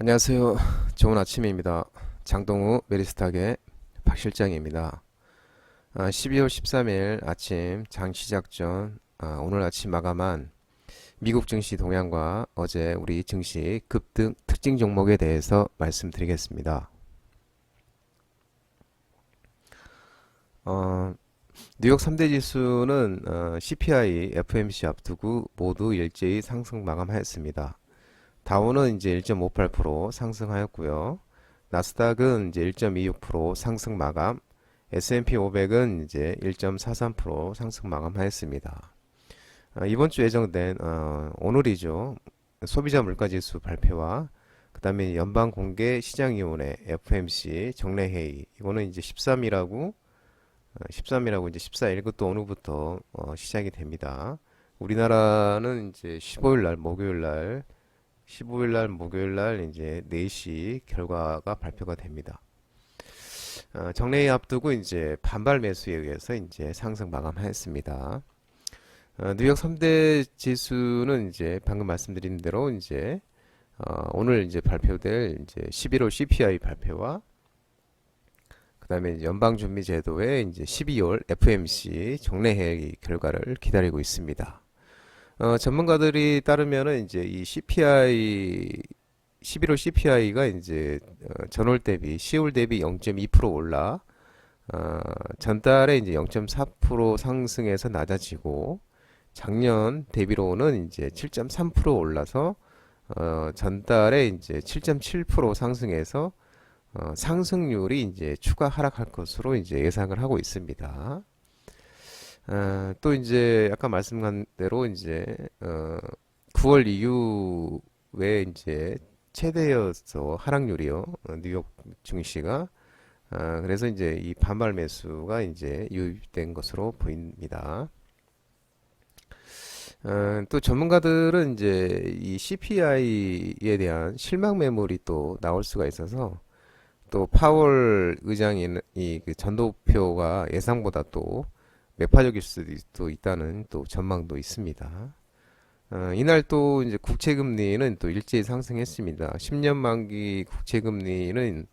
안녕하세요. 좋은 아침입니다. 장동우 메리스탁의 박 실장입니다. 12월 13일 아침 장 시작 전 오늘 아침 마감한 미국 증시 동향과 어제 우리 증시 급등 특징 종목에 대해서 말씀드리겠습니다. 어, 뉴욕 3대 지수는 CPI, FMC 앞두고 모두 일제히 상승 마감하였습니다. 다우는 이제 1.58% 상승하였고요. 나스닥은 이제 1.26% 상승 마감, S&P 500은 이제 1.43% 상승 마감하였습니다. 이번 주 예정된 오늘이죠. 소비자 물가지수 발표와 그다음에 연방 공개 시장위원회 FMC 정례 회의 이거는 이제 13이라고 이제 14일 또 오늘부터 시작이 됩니다. 우리나라는 이제 15일 날 목요일 날 이제 4시 결과가 발표가 됩니다. 정례에 앞두고 이제 반발 매수에 의해서 이제 상승 마감하였습니다. 뉴욕 3대 지수는 이제 방금 말씀드린 대로 이제 오늘 이제 발표될 이제 11월 CPI 발표와 그다음에 연방준비제도의 이제 12월 FMC 정례회의 결과를 기다리고 있습니다. 전문가들이 따르면은 이제 이 CPI 11월 CPI가 이제 전월 대비 10월 대비 0.2% 올라 전달에 이제 0.4% 상승해서 낮아지고 작년 대비로는 이제 7.3% 올라서 전달에 이제 7.7% 상승해서 상승률이 이제 추가 하락할 것으로 이제 예상을 하고 있습니다. 또 이제 아까 말씀한 대로 이제 9월 이후에 이제 최대여서 하락률이요. 뉴욕 증시가 그래서 이제 이 반발 매수가 이제 유입된 것으로 보입니다. 또 전문가들은 이제 이 CPI에 대한 실망 매물이 또 나올 수가 있어서 또 파월 의장이 그 전도표가 예상보다 또 매파적일 수도 있다는 또 전망도 있습니다. 이날 또 이제 국채금리는 또 일제히 상승했습니다. 10년 만기 국채금리는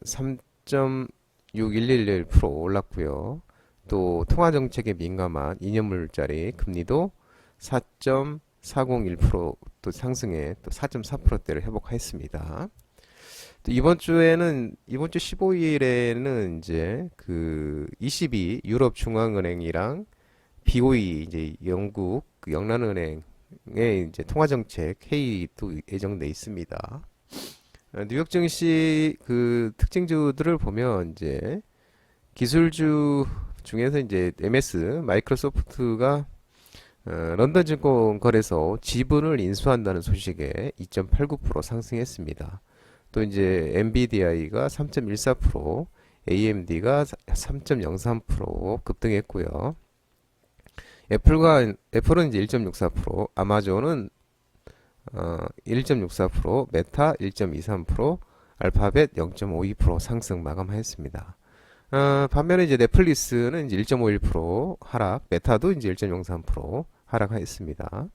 3.6111% 올랐고요. 또 통화정책에 민감한 2년물짜리 금리도 4.401%또 상승해 또 4.4%대를 회복했습니다. 또 이번 주 15일에는 이제 그 ECB 유럽 중앙은행이랑 BOE 이제 영국 그 영란은행의 이제 통화정책 회의도 예정돼 있습니다. 뉴욕 증시 그 특징주들을 보면 이제 기술주 중에서 이제 MS 마이크로소프트가 런던 증권 거래소 지분을 인수한다는 소식에 2.89% 상승했습니다. 또 이제 엔비디아가 3.14%, AMD가 3.03% 급등했고요. 애플은 이제 1.64%, 아마존은 1.64%, 메타 1.23%, 알파벳 0.52% 상승 마감하였습니다. 반면에 이제 넷플릭스는 이제 1.51% 하락, 메타도 이제 1.03% 하락하였습니다.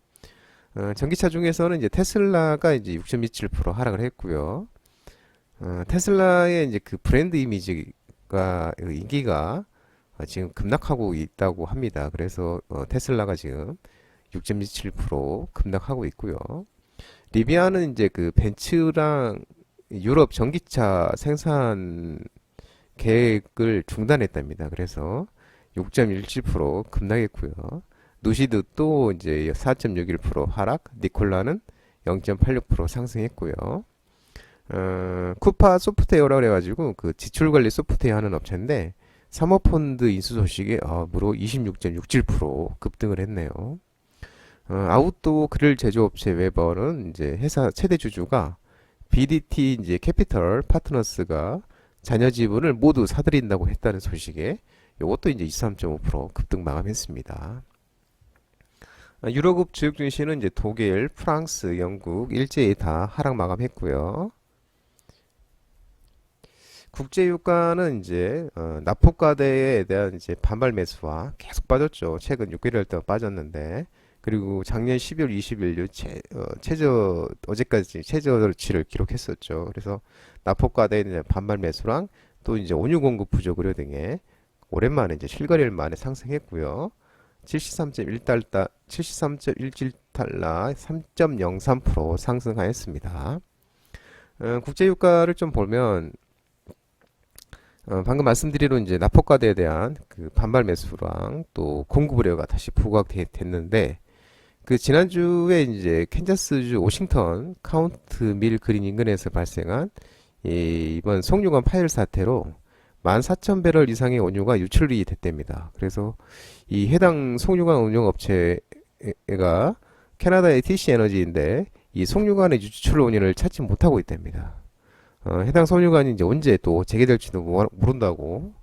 전기차 중에서는 이제 테슬라가 이제 6.27% 하락을 했고요. 테슬라의 이제 그 브랜드 이미지가 인기가 지금 급락하고 있다고 합니다. 그래서 테슬라가 지금 6.27% 급락하고 있고요. 리비아는 이제 그 벤츠랑 유럽 전기차 생산 계획을 중단했답니다. 그래서 6.17% 급락했고요. 누시드 또 이제 4.61% 하락, 니콜라는 0.86% 상승했고요. 쿠파 소프트웨어라고 그래가지고 그 지출관리 소프트웨어 하는 업체인데 사모펀드 인수 소식에 무려 26.67% 급등을 했네요. 아웃도어 그릴 제조업체 웨버는 이제 회사 최대 주주가 BDT 이제 캐피털 파트너스가 자녀 지분을 모두 사들인다고 했다는 소식에 이것도 이제 23.5% 급등 마감했습니다. 유로급 주요 증시는 이제 독일, 프랑스, 영국 일제히 다 하락 마감했고요. 국제유가는 이제 납폭과대에 대한 이제 반발 매수와 계속 빠졌죠. 최근 6개월 동안 빠졌는데 그리고 작년 12월 20일 어제까지 최저치를 기록했었죠. 그래서 낙폭과대에 대한 반발 매수랑 또 이제 원유 공급 부족 우려 등에 오랜만에 이제 7거래일 만에 상승했고요. 73.1달러, 73.17달러 3.03% 상승하였습니다. 국제유가를 좀 보면 방금 말씀드린 이제 낙폭과대에 대한 그 반발 매수랑 또 공급 우려가 다시 부각됐는데 그 지난주에 이제 캔자스주 워싱턴 카운트 밀 그린 인근에서 발생한 이번 송유관 파열 사태로 14,000배럴 이상의 원유가 유출이 됐답니다. 그래서 이 해당 송유관 운영업체가 캐나다의 TC 에너지인데 이 송유관의 유출 원인을 찾지 못하고 있답니다. 해당 송유관이 이제 언제 또 재개될지도 모른다고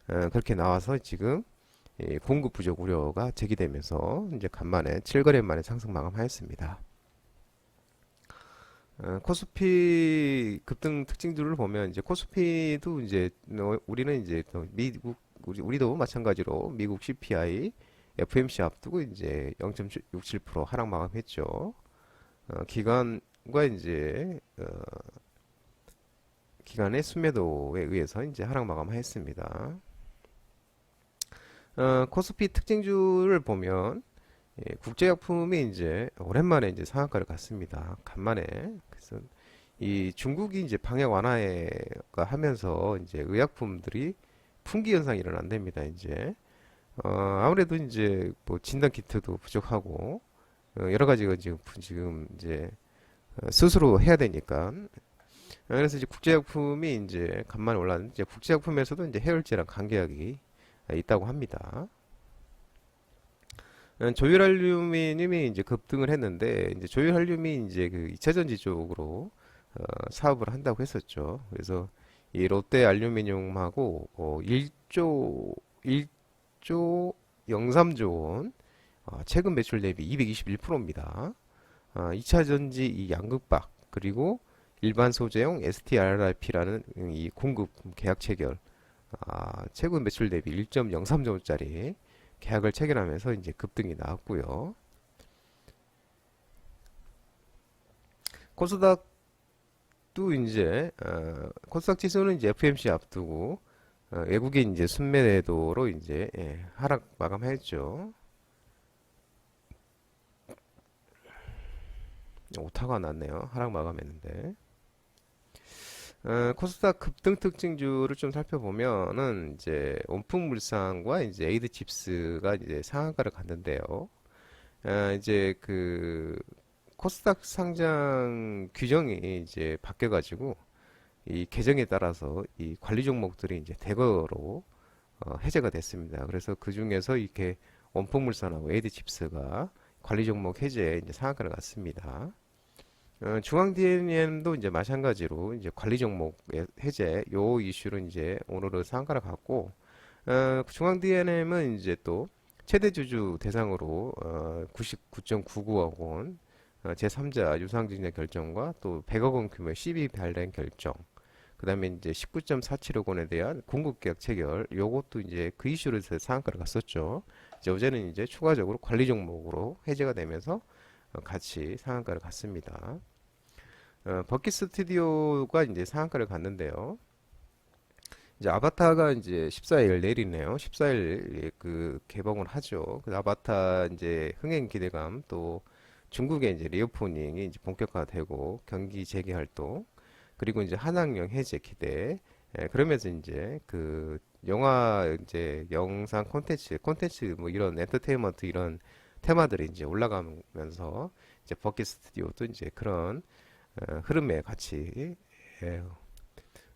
그렇게 나와서 지금 공급 부족 우려가 제기되면서 이제 간만에 7거래 만에 상승 마감하였습니다. 코스피 급등 특징들을 보면 이제 코스피도 이제 우리는 이제 또 미국 우리도 마찬가지로 미국 CPI, FMC 앞두고 이제 0.67% 하락 마감했죠. 기관과 이제 기간의 순매도에 의해서 이제 하락 마감하였습니다. 코스피 특징주를 보면 국제약품이 이제 오랜만에 이제 상한가를 갔습니다. 간만에. 그래서 이 중국이 이제 방역 완화가 하면서 이제 의약품들이 품귀 현상이 일어난답니다. 이제 아무래도 이제 뭐 진단 키트도 부족하고 여러 가지가 지금 이제 스스로 해야 되니까 그래서 이제 국제약품이 이제 간만에 올랐는데 이제 국제약품에서도 이제 해열제랑 간계약이 있다고 합니다. 조유할륨이 이제 급등을 했는데 이제 조유할륨이 이제 그 2차전지 쪽으로 사업을 한다고 했었죠. 그래서 이 롯데 알루미늄하고 1조 03조 원 최근 매출 대비 221%입니다. 2차전지 이 양극박 그리고 일반 소재용 STRRP라는 이 공급 계약 체결 최근 매출 대비 1.03조 원짜리 계약을 체결하면서 이제 급등이 나왔고요. 코스닥도 이제 코스닥 지수는 이제 FMC 앞두고 외국인 이제 순매도로 이제 하락 마감했죠. 오타가 났네요. 하락 마감했는데. 코스닥 급등 특징주를 좀 살펴보면은 이제 원풍물산과 이제 에이드칩스가 이제 상한가를 갔는데요. 이제 그 코스닥 상장 규정이 이제 바뀌어가지고 이 개정에 따라서 이 관리 종목들이 이제 대거로 해제가 됐습니다. 그래서 그 중에서 이렇게 원풍물산하고 에이드칩스가 관리 종목 해제에 이제 상한가를 갔습니다. 중앙 DNM도 이제 마찬가지로 이제 관리 종목 해제 요 이슈로 이제 오늘은 상한가를 갔고 중앙 DNM은 이제 또 최대 주주 대상으로 99.99억 원 제3자 유상증자 결정과 또 100억 원 규모의 CB 발행 결정 그 다음에 이제 19.47억 원에 대한 공급계약 체결 요것도 이제 그 이슈로 해서 상한가를 갔었죠. 이제 어제는 이제 추가적으로 관리 종목으로 해제가 되면서 같이 상한가를 갔습니다. 버킷 스튜디오가 이제 상한가를 갔는데요. 이제 아바타가 이제 14일 내일이네요. 14일 그 개봉을 하죠. 그 아바타 이제 흥행 기대감 또 중국의 이제 리오프닝이 이제 본격화되고 경기 재개 활동 그리고 이제 한학령 해제 기대 그러면서 이제 그 영화 이제 영상 콘텐츠 뭐 이런 엔터테인먼트 이런 테마들이 이제 올라가면서 이제 버킷 스튜디오도 이제 그런 흐름에 같이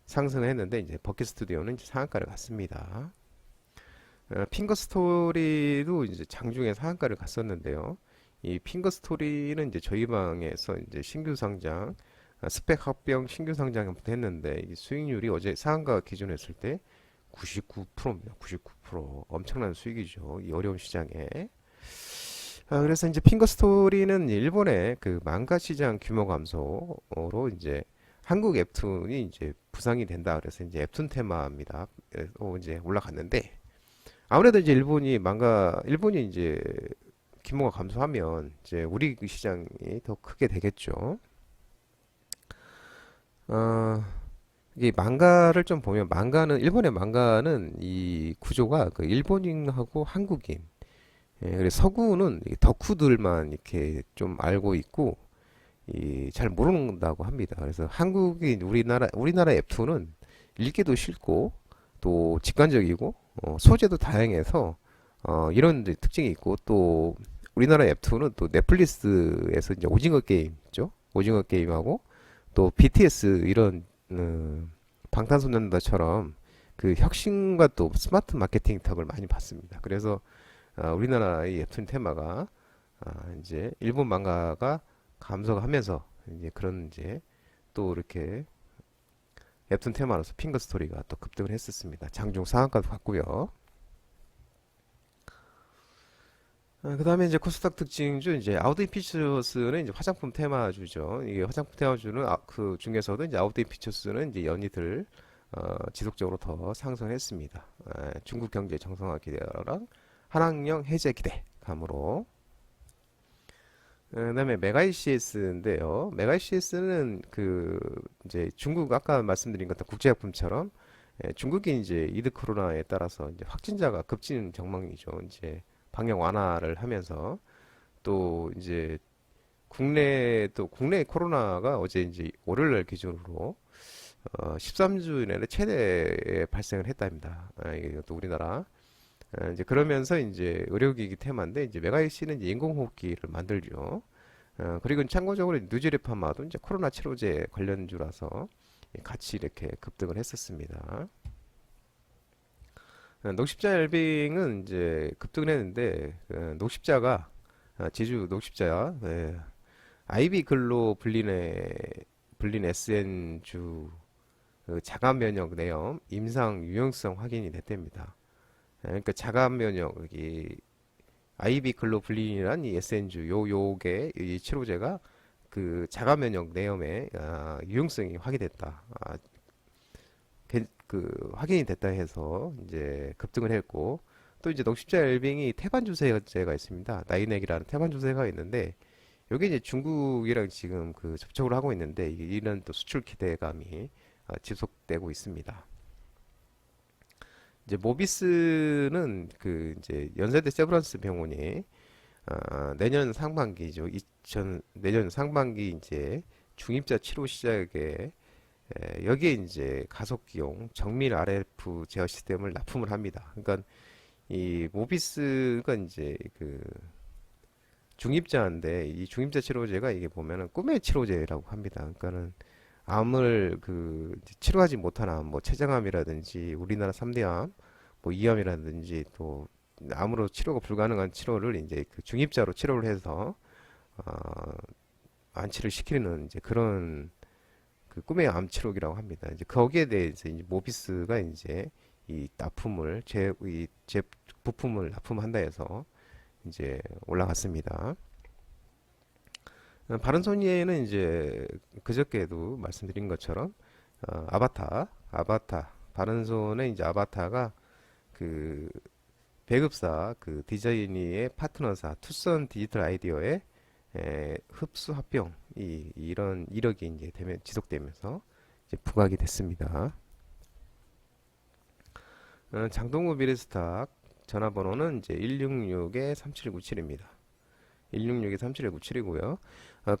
상승을 했는데 이제 버킷 스튜디오는 이제 상한가를 갔습니다. 핑거 스토리도 이제 장중에 상한가를 갔었는데요. 이 핑거 스토리는 이제 저희 방에서 이제 신규 상장 스펙 합병 신규 상장부터 했는데 이 수익률이 어제 상한가 기준 했을 때 99%입니다. 99% 엄청난 수익이죠. 이 어려운 시장에. 그래서 이제 핑거 스토리는 일본의 그 망가 시장 규모 감소로 이제 한국 웹툰이 이제 부상이 된다. 그래서 이제 웹툰 테마입니다. 이제 올라갔는데 아무래도 이제 일본이 이제 규모가 감소하면 이제 우리 그 시장이 더 크게 되겠죠. 어, 이 망가를 좀 보면 망가는 일본의 망가는 이 구조가 그 일본인하고 한국인, 그래서 서구는 이 덕후들만 이렇게 좀 알고 있고 이 잘 모른다고 합니다. 그래서 한국인 우리나라 웹툰은 읽기도 쉽고 또 직관적이고 소재도 다양해서 이런 이제 특징이 있고 또 우리나라 웹툰은 또 넷플릭스에서 이제 오징어 게임 있죠. 오징어 게임하고 또 BTS 이런 방탄소년단처럼 그 혁신과 또 스마트 마케팅 덕을 많이 봤습니다. 그래서 우리나라의 웹툰 테마가 이제 일본 망가가 감소하면서 이제 그런 이제 또 이렇게 웹툰 테마로서 핑거 스토리가 또 급등을 했었습니다. 장중 상한가도 갔고요. 그 다음에 이제 코스닥 특징주 이제 아웃데이 피처스는 이제 화장품 테마주죠. 이게 화장품 테마주는 그 중에서도 이제 아웃데이 피처스는 이제 연이들 지속적으로 더 상승했습니다. 중국 경제 정상화 기대랑 한학령 해제 기대감으로. 그다음에 메가이CS인데요. 메가이CS는 그 이제 중국 아까 말씀드린 것같 국제약품처럼 중국이 이제 이드 코로나에 따라서 이제 확진자가 급증 전망이죠. 이제 방역 완화를 하면서 또 이제 국내 코로나가 어제 이제 월요일 날 기준으로 13주 내내 최대 발생을 했답니다. 이게 또 우리나라 이제 그러면서 이제 의료기기 테마인데 이제 메가이씨는 이제 인공호흡기를 만들죠. 그리고 참고적으로 뉴지레파마도 이제 코로나 치료제 관련주라서 같이 이렇게 급등을 했었습니다. 녹십자 엘빙은 이제 급등을 했는데 녹십자가 지주 녹십자야 IB 글로 불린 SN주 그 자가 면역 내염 임상 유용성 확인이 됐답니다. 그러니까 자가 면역이 IB 글로불린이란 이 SN주 요게 이 치료제가 그 자가 면역 내염의 유용성이 확인됐다. 그 확인이 됐다 해서 이제 급등을 했고 또 이제 녹십자 엘빙이 태반 주사제가 있습니다. 나이넥이라는 태반 주사제가 있는데 여기 이제 중국이랑 지금 그 접촉을 하고 있는데 이런 또 수출 기대감이 지속되고 있습니다. 이제 모비스는 그 이제 연세대 세브란스 병원이 내년 상반기죠. 내년 상반기 이제 중입자 치료 시작에 여기에 이제 가속기용 정밀 RF 제어 시스템을 납품을 합니다. 그러니까 이 모비스가 이제 그 중입자인데 이 중입자 치료제가 이게 보면은 꿈의 치료제라고 합니다. 그러니까는 암을 그 치료하지 못한 암, 뭐 췌장암이라든지 우리나라 3대암, 뭐 이암이라든지 또 암으로 치료가 불가능한 치료를 이제 그 중입자로 치료를 해서 안치를 시키는 이제 그런 그 꿈의 암 치료기라고 합니다. 이제 거기에 대해서 이제 모비스가 이제 이 납품을 제 부품을 납품한다 해서 이제 올라갔습니다. 바른손이에는 이제 그저께도 말씀드린 것처럼 아바타 바른손의 이제 아바타가 그 배급사 그 디자이니의 파트너사 투썸 디지털 아이디어의 흡수 합병 이런 이력이 이제 지속되면서 이제 부각이 됐습니다. 장동우 미래스탁 전화번호는 이제 166-3797입니다. 166-3797이고요.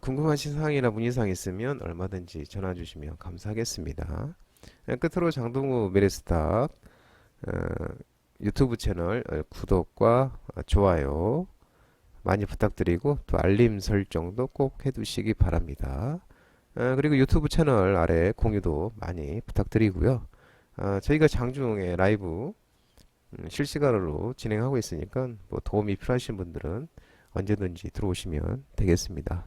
궁금하신 사항이나 문의사항 있으면 얼마든지 전화 주시면 감사하겠습니다. 끝으로 장동우 미래스탁 유튜브 채널 구독과 좋아요 많이 부탁드리고 또 알림 설정도 꼭 해두시기 바랍니다. 그리고 유튜브 채널 아래 공유도 많이 부탁드리고요. 저희가 장중에 라이브 실시간으로 진행하고 있으니까 뭐 도움이 필요하신 분들은 언제든지 들어오시면 되겠습니다.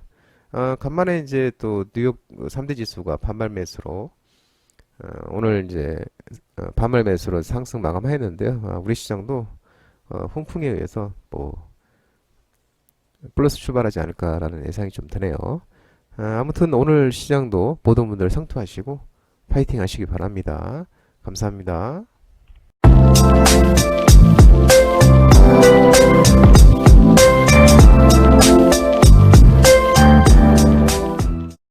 간만에 이제 또 뉴욕 3대 지수가 반발 매수로 오늘 이제 반발 매수로 상승 마감했는데요. 우리 시장도 훈풍에 의해서 뭐 플러스 출발하지 않을까라는 예상이 좀 드네요. 아무튼 오늘 시장도 모든 분들 성투하시고 파이팅 하시기 바랍니다. 감사합니다.